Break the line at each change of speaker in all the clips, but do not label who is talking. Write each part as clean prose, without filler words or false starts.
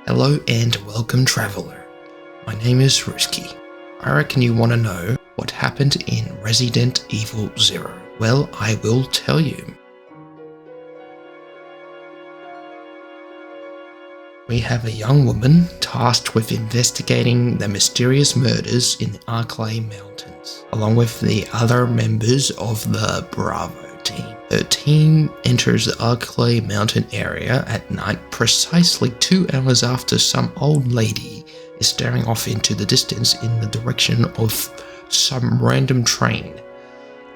Hello and welcome, traveler. My name is Ruski. I reckon you want to know what happened in Resident Evil 0. Well, I will tell you. We have a young woman tasked with investigating the mysterious murders in the Arklay Mountains, along with the other members of the Bravo team. Her team enters the Arklay Mountain area at night precisely 2 hours after some old lady is staring off into the distance in the direction of some random train.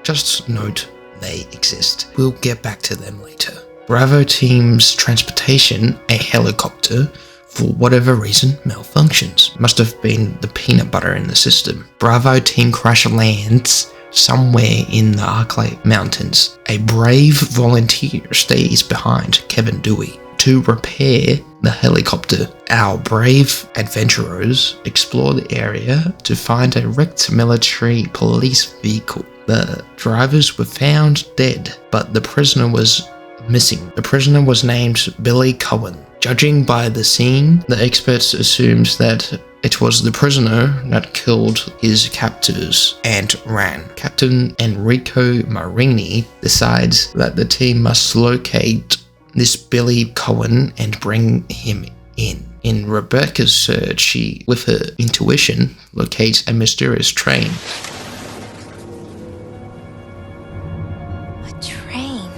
Just note they exist. We'll get back to them later. Bravo team's transportation, a helicopter, for whatever reason malfunctions. Must have been the peanut butter in the system. Bravo team crash lands somewhere in the Arklay Mountains. A brave volunteer stays behind, Kevin Dewey, to repair the helicopter. Our brave adventurers explore the area to find a wrecked military police vehicle. The drivers were found dead, but the prisoner was missing. The prisoner was named Billy Cohen. Judging by the scene, the experts assumed that it was the prisoner that killed his captors and ran. Captain Enrico Marini decides that the team must locate this Billy Cohen and bring him in. In Rebecca's search, she, with her intuition, locates a mysterious train.
A train?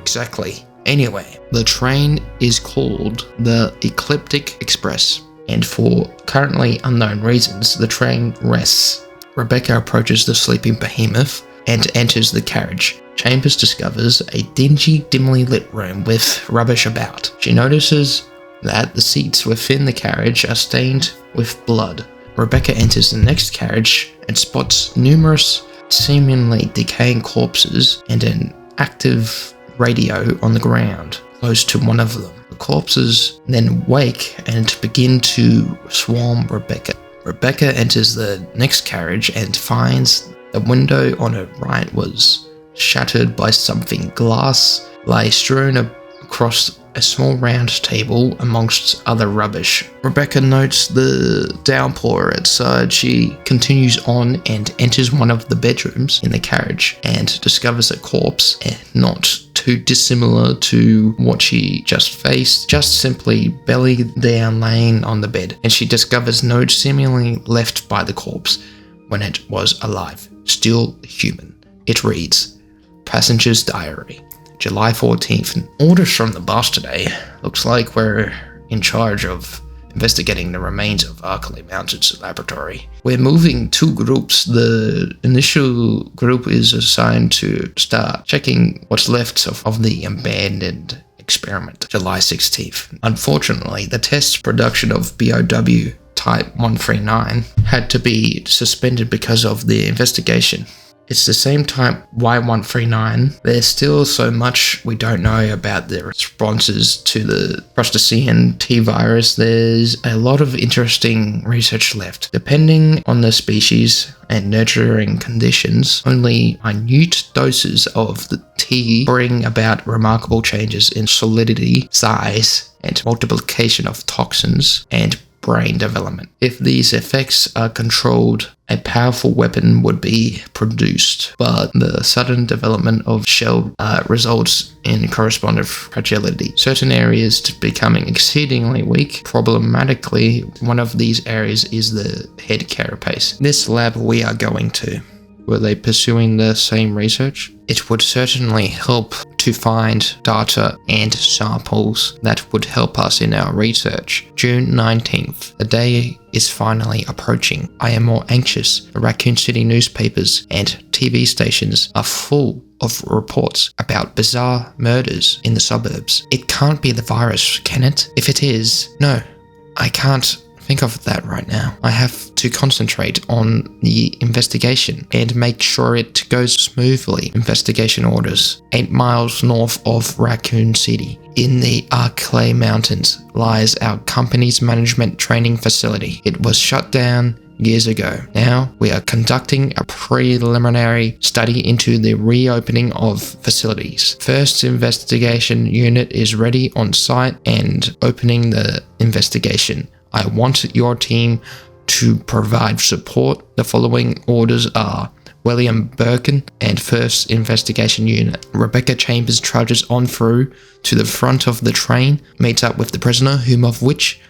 Exactly. Anyway, the train is called the Ecliptic Express, and for currently unknown reasons, the train rests. Rebecca approaches the sleeping behemoth and enters the carriage. Chambers discovers a dingy, dimly lit room with rubbish about. She notices that the seats within the carriage are stained with blood. Rebecca enters the next carriage and spots numerous seemingly decaying corpses and an active radio on the ground close to one of them. The corpses then wake and begin to swarm Rebecca. Rebecca enters the next carriage and finds the window on her right was shattered by something. Glass lay strewn across a small round table amongst other rubbish. Rebecca notes the downpour outside. She continues on and enters one of the bedrooms in the carriage and discovers a corpse, not too dissimilar to what she just faced, just simply belly down laying on the bed, and she discovers notes seemingly left by the corpse when it was alive, still human. It reads, "Passenger's Diary, July 14th. Orders from the boss today. Looks like we're in charge of investigating the remains of Arklay Mountains Laboratory. We're moving 2 groups. The initial group is assigned to start checking what's left of the abandoned experiment. July 16th. Unfortunately, the test production of BOW Type 139 had to be suspended because of the investigation. It's the same type Y139. There's still so much we don't know about the responses to the Prostacean T virus. There's a lot of interesting research left. Depending on the species and nurturing conditions, only minute doses of the T bring about remarkable changes in solidity, size, and multiplication of toxins and brain development. If these effects are controlled, a powerful weapon would be produced, but the sudden development of shell results in corresponding fragility. Certain areas becoming exceedingly weak. Problematically, one of these areas is the head carapace. This lab we are going to. Were they pursuing the same research? It would certainly help to find data and samples that would help us in our research. June 19th. The day is finally approaching. I am more anxious. The Raccoon City newspapers and TV stations are full of reports about bizarre murders in the suburbs. It can't be the virus, can it? If it is, no, I can't think of that right now. I have to concentrate on the investigation and make sure it goes smoothly. Investigation orders. 8 miles north of Raccoon City, in the Arklay Mountains, lies our company's management training facility. It was shut down years ago. Now we are conducting a preliminary study into the reopening of facilities. First investigation unit is ready on site and opening the investigation. I want your team to provide support. The following orders are: William Birkin and First Investigation Unit. Rebecca Chambers trudges on through to the front of the train, meets up with the prisoner, whom of which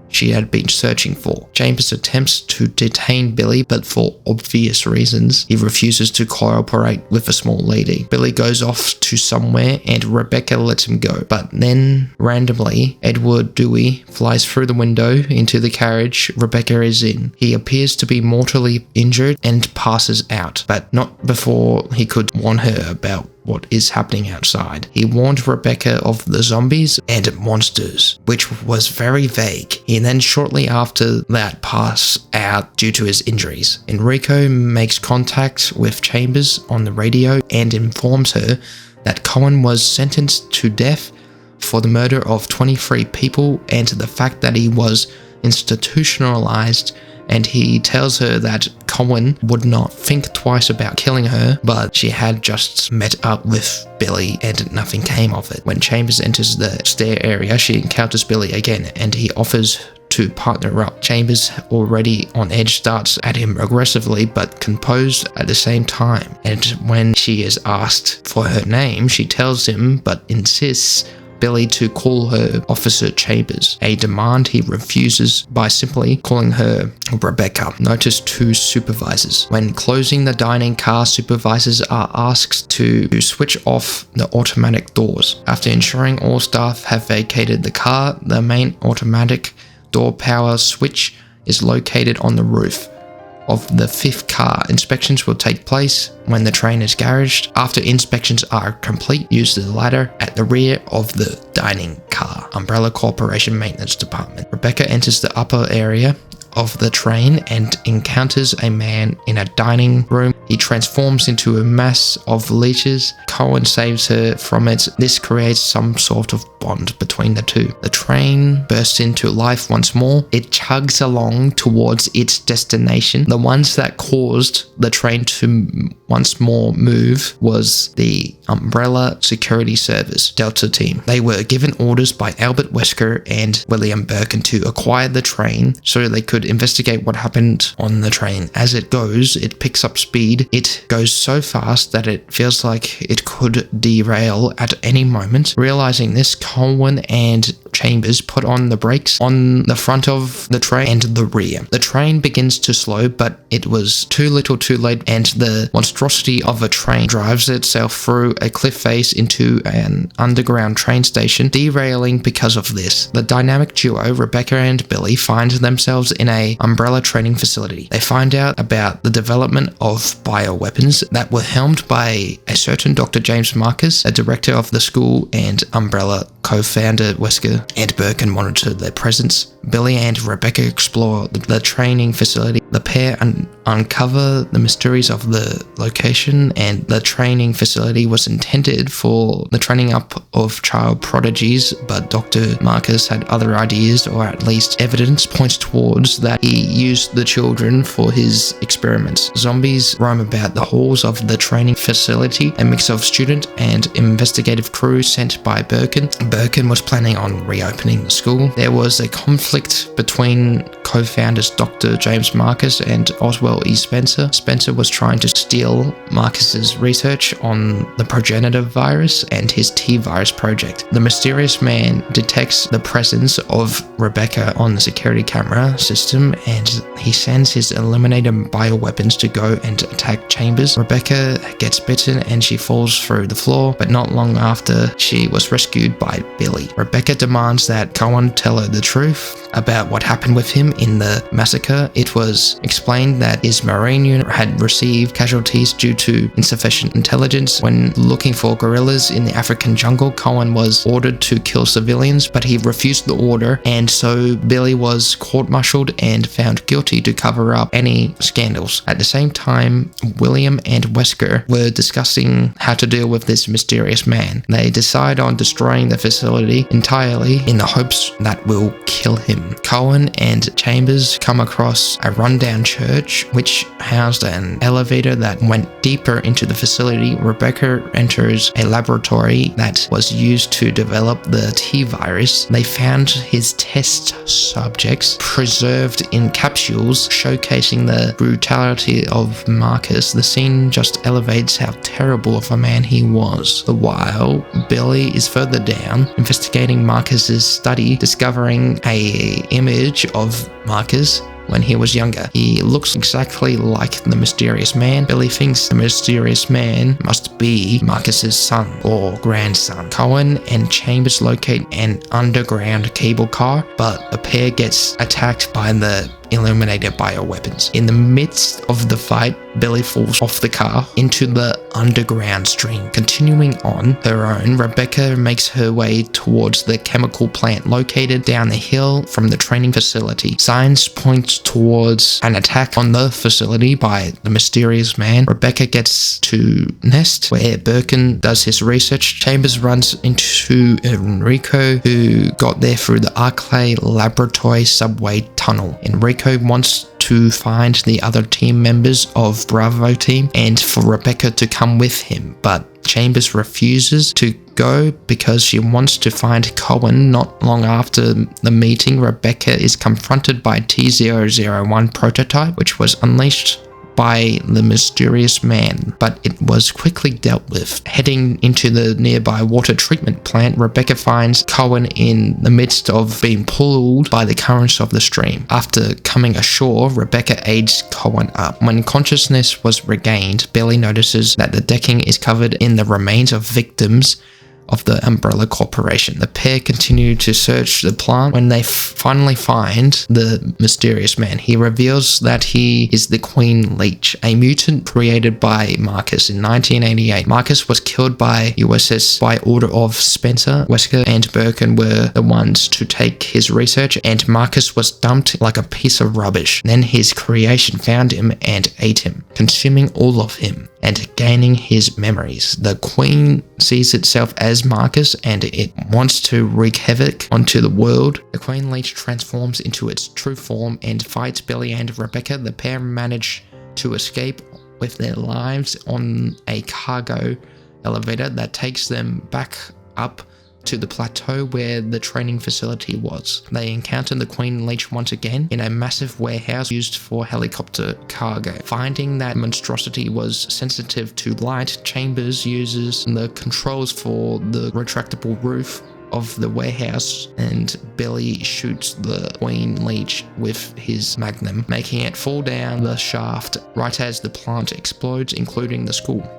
she had been searching for. Chambers attempts to detain Billy, but for obvious reasons, he refuses to cooperate with the small lady. Billy goes off to somewhere and Rebecca lets him go. But then, randomly, Edward Dewey flies through the window into the carriage Rebecca is in. He appears to be mortally injured and passes out, but not before he could warn her about what is happening outside. He warned Rebecca of the zombies and monsters, which was very vague. He then shortly after that passed out due to his injuries. Enrico makes contact with Chambers on the radio and informs her that Cohen was sentenced to death for the murder of 23 people and the fact that he was institutionalized, and he tells her that Cohen would not think twice about killing her, but she had just met up with Billy and nothing came of it. When Chambers enters the stair area, she encounters Billy again and he offers to partner up. Chambers, already on edge, starts at him aggressively but composed at the same time, and when she is asked for her name, she tells him but insists Billy to call her Officer Chambers, a demand he refuses by simply calling her Rebecca. Notice 2 supervisors. When closing the dining car, supervisors are asked to switch off the automatic doors. After ensuring all staff have vacated the car, the main automatic door power switch is located on the roof of the 5th car. Inspections will take place when the train is garaged. After inspections are complete, use the ladder at the rear of the dining car. Umbrella Corporation Maintenance Department. Rebecca enters the upper area of the train and encounters a man in a dining room. He transforms into a mass of leeches. Cohen saves her from it. This creates some sort of bond between the two. The train bursts into life once more. It chugs along towards its destination. The ones that caused the train to once more move was the Umbrella Security Service Delta team. They were given orders by Albert Wesker and William Birkin to acquire the train so they could investigate what happened on the train. As it goes, it picks up speed. It goes so fast that it feels like it could derail at any moment. Realizing this, Cohen and Chambers put on the brakes on the front of the train and the rear. The train begins to slow, but it was too little too late, and the monstrosity of a train drives itself through a cliff face into an underground train station, derailing because of this. The dynamic duo, Rebecca and Billy, find themselves in a Umbrella training facility. They find out about the development of bioweapons that were helmed by a certain Dr. James Marcus, a director of the school, and Umbrella co-founder Wesker and Birkin monitor their presence. Billy and Rebecca explore the training facility. The pair uncover the mysteries of the location, and the training facility was intended for the training up of child prodigies, but Dr. Marcus had other ideas, or at least evidence points towards that he used the children for his experiments. Zombies roam about the halls of the training facility, a mix of student and investigative crew sent by Birkin. Birkin was planning on reopening the school. There was a conflict between co-founders Dr. James Marcus and Oswell E. Spencer. Spencer was trying to steal Marcus's research on the progenitor virus and his T-virus project. The mysterious man detects the presence of Rebecca on the security camera system, and he sends his eliminator bioweapons to go and attack Chambers. Rebecca gets bitten and she falls through the floor, but not long after, she was rescued by Billy. Rebecca demands that Cohen tell her the truth about what happened with him in the massacre. It was explained that his Marine unit had received casualties due to insufficient intelligence. When looking for guerrillas in the African jungle, Cohen was ordered to kill civilians, but he refused the order, and so Billy was court-martialed and found guilty to cover up any scandals. At the same time, William and Wesker were discussing how to deal with this mysterious man. They decide on destroying the facility entirely Billy in the hopes that will kill him. Cohen and Chambers come across a rundown church which housed an elevator that went deeper into the facility. Rebecca enters a laboratory that was used to develop the T-virus. They found his test subjects preserved in capsules, showcasing the brutality of Marcus. The scene just elevates how terrible of a man he was. While Billy is further down, investigating Marcus's study, discovering a image of Marcus when he was younger. He looks exactly like the mysterious man. Billy thinks the mysterious man must be Marcus's son or grandson. Cohen and Chambers locate an underground cable car, but the pair gets attacked by the illuminated bioweapons. In the midst of the fight, Billy falls off the car into the underground stream. Continuing on her own, Rebecca makes her way towards the chemical plant located down the hill from the training facility. Signs point towards an attack on the facility by the mysterious man. Rebecca gets to Nest, where Birkin does his research. Chambers runs into Enrico, who got there through the Arclay Laboratory subway tunnel. Enrico wants to find the other team members of Bravo team and for Rebecca to come with him, but Chambers refuses to go because she wants to find Cohen. Not long after the meeting, Rebecca is confronted by T-001 prototype, which was unleashed by the mysterious man, but it was quickly dealt with. Heading into the nearby water treatment plant, Rebecca finds Cohen in the midst of being pulled by the currents of the stream. After coming ashore, Rebecca aids Cohen up. When consciousness was regained, Billy notices that the decking is covered in the remains of victims of the Umbrella Corporation. The pair continue to search the plant when they finally find the mysterious man. He reveals that he is the Queen Leech, a mutant created by Marcus in 1988. Marcus was killed by USS by order of Spencer. Wesker and Birkin were the ones to take his research, and Marcus was dumped like a piece of rubbish. Then his creation found him and ate him, consuming all of him and gaining his memories. The Queen sees itself as Marcus and it wants to wreak havoc onto the world. The Queen Leech transforms into its true form and fights Billy and Rebecca. The pair manage to escape with their lives on a cargo elevator that takes them back up to the plateau where the training facility was. They encounter the Queen Leech once again in a massive warehouse used for helicopter cargo. Finding that monstrosity was sensitive to light, Chambers uses the controls for the retractable roof of the warehouse, and Billy shoots the Queen Leech with his magnum, making it fall down the shaft right as the plant explodes, including the school.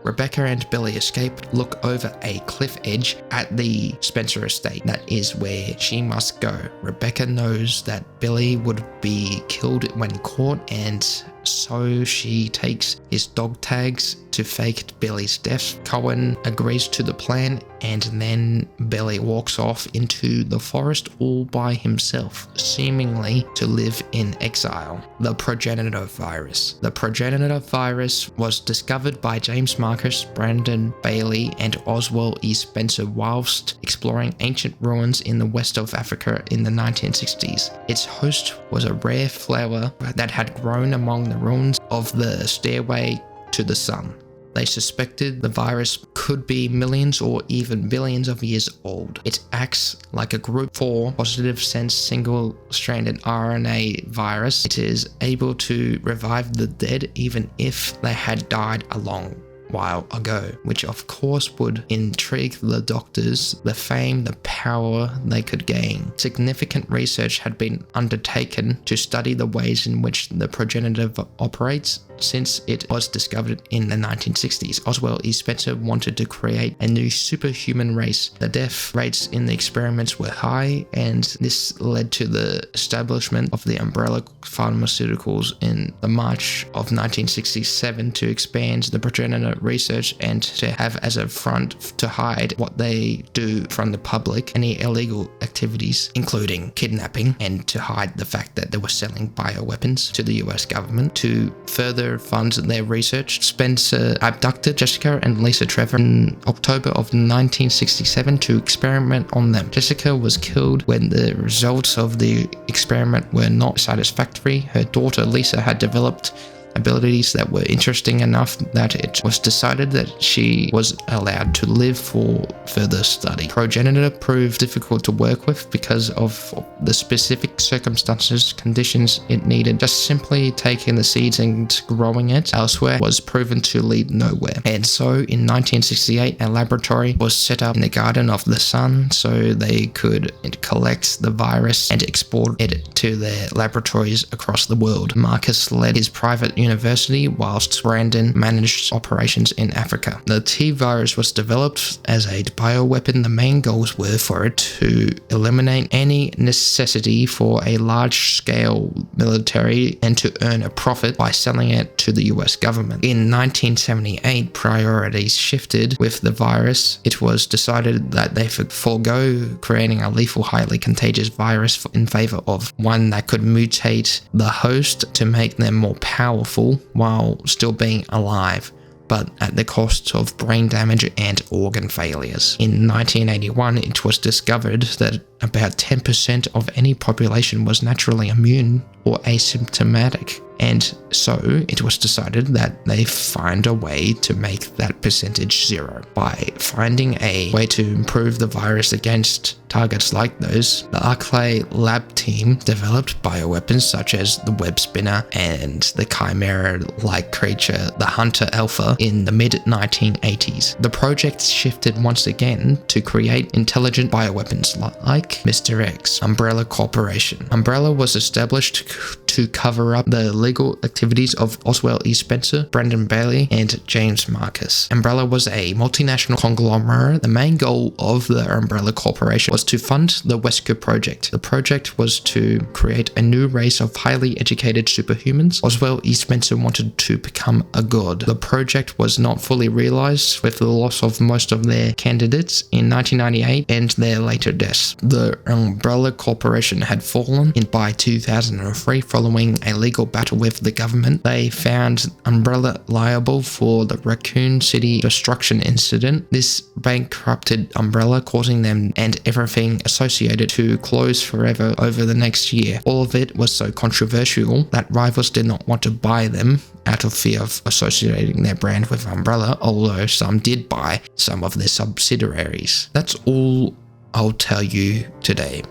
Rebecca and Billy escape, look over a cliff edge at the Spencer estate. That is where she must go. Rebecca knows that Billy would be killed when caught, and so she takes his dog tags to fake Billy's death. Cohen agrees to the plan, and then Billy walks off into the forest all by himself, seemingly to live in exile. The progenitor virus. The progenitor virus was discovered by James Marcus, Brandon Bailey, and Oswald E. Spencer whilst exploring ancient ruins in the west of Africa in the 1960s. Its host was a rare flower that had grown among the ruins of the stairway to the sun. They suspected the virus could be millions or even billions of years old. It acts like a group 4 positive sense single-stranded RNA virus. It is able to revive the dead even if they had died a long while ago, which of course would intrigue the doctors, the fame, the power they could gain. Significant research had been undertaken to study the ways in which the progenitor operates since it was discovered in the 1960s. Oswald E. Spencer wanted to create a new superhuman race. The death rates in the experiments were high, and this led to the establishment of the Umbrella Pharmaceuticals in the March of 1967 to expand the progenitor research and to have as a front to hide what they do from the public, any illegal activities, including kidnapping, and to hide the fact that they were selling bioweapons to the US government. To further fund their research, Spencer abducted Jessica and Lisa Trevor in October of 1967 to experiment on them. Jessica was killed when the results of the experiment were not satisfactory. Her daughter Lisa had developed abilities that were interesting enough that it was decided that she was allowed to live for further study. Progenitor proved difficult to work with because of the specific circumstances, conditions it needed. Just simply taking the seeds and growing it elsewhere was proven to lead nowhere. And so in 1968, a laboratory was set up in the Garden of the Sun so they could collect the virus and export it to their laboratories across the world. Marcus led his private university whilst Brandon managed operations in Africa. The T virus was developed as a bioweapon. The main goals were for it to eliminate any necessity for a large-scale military and to earn a profit by selling it to the US government. In 1978, priorities shifted with the virus. It was decided that they would forego creating a lethal, highly contagious virus in favor of one that could mutate the host to make them more powerful while still being alive, but at the cost of brain damage and organ failures. In 1981, it was discovered that about 10% of any population was naturally immune or asymptomatic, and so it was decided that they find a way to make that percentage zero. By finding a way to improve the virus against targets like those, the Arclay lab team developed bioweapons such as the web spinner and the chimera-like creature, the Hunter Alpha, in the mid-1980s. The project shifted once again to create intelligent bioweapons like Mr. X. Umbrella Corporation. Umbrella was established to cover up the legal activities of Oswald E. Spencer, Brandon Bailey, and James Marcus. Umbrella was a multinational conglomerate. The main goal of the Umbrella Corporation was to fund the Wesker Project. The project was to create a new race of highly educated superhumans. Oswald E. Spencer wanted to become a god. The project was not fully realized with the loss of most of their candidates in 1998 and their later deaths. The Umbrella Corporation had fallen by 2003 following a legal battle with the government. They found Umbrella liable for the Raccoon City destruction incident. This bankrupted Umbrella, causing them and everything associated to close forever over the next year. All of it was so controversial that rivals did not want to buy them out of fear of associating their brand with Umbrella, although some did buy some of their subsidiaries. That's all I'll tell you today,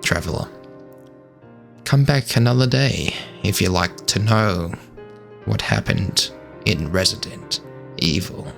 traveler. Come back another day if you'd like to know what happened in Resident Evil.